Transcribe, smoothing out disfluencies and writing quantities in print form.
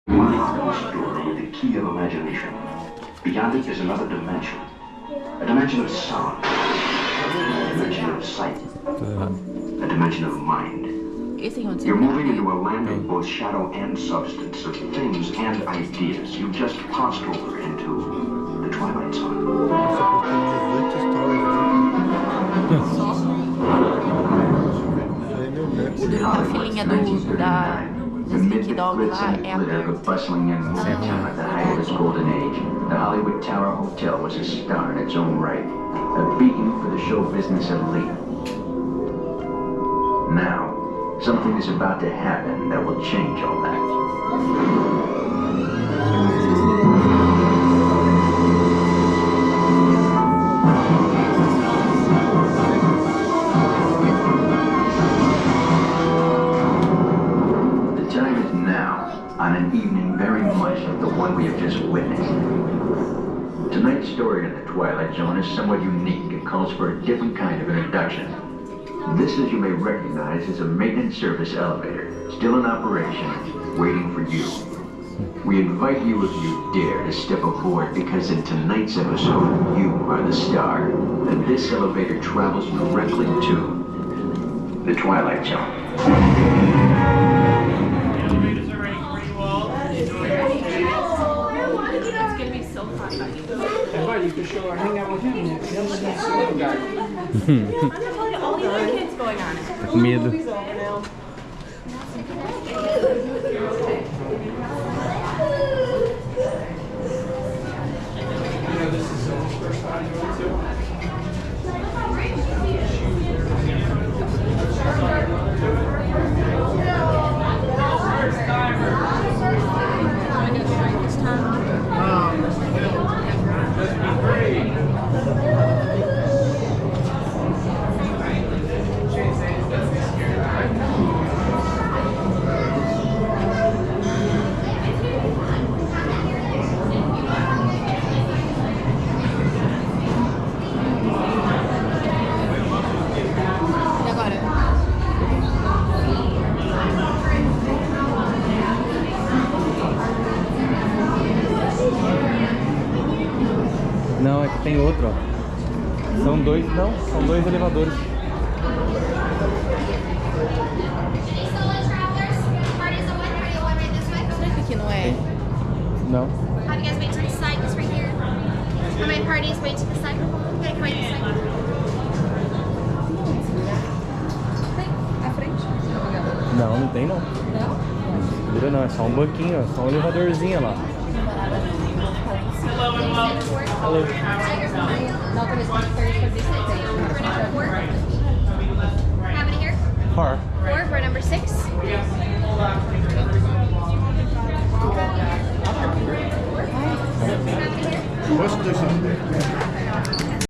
Mind is a story with the key of imagination. Beyond it is another dimension. A dimension of sound. A dimension of sight. A dimension of mind. You're moving into a land of both shadow and substance, of things and ideas. You've just crossed over into the Twilight Zone. A filhinha do Sneaky Dog lá é a of bustling and moving town at the height of its golden age. The Hollywood Tower Hotel was a star in its own right, a beacon for the show business elite. Now, something is about to happen that will change all that. On an evening very much like the one we have just witnessed. Tonight's story in the Twilight Zone is somewhat unique and calls for a different kind of introduction. This, as you may recognize, is a maintenance service elevator, still in operation, waiting for you. We invite you, if you dare, to step aboard because in tonight's episode, you are the star, and this elevator travels directly to the Twilight Zone. You can show her, hang out with him. All the other kids going on. Tá com medo. Não, é que tem outro, ó. São dois, não, são dois elevadores. Que não é? Não. Have you guys wait to the side? This right here. How many parties wait to the side? Okay, come wait to the side. À frente? Não, não tem não. Não? Vira não, é só um banquinho, ó, só um elevadorzinho lá. Hello. Have it here? 4. 4, we're number 6. Let's do something.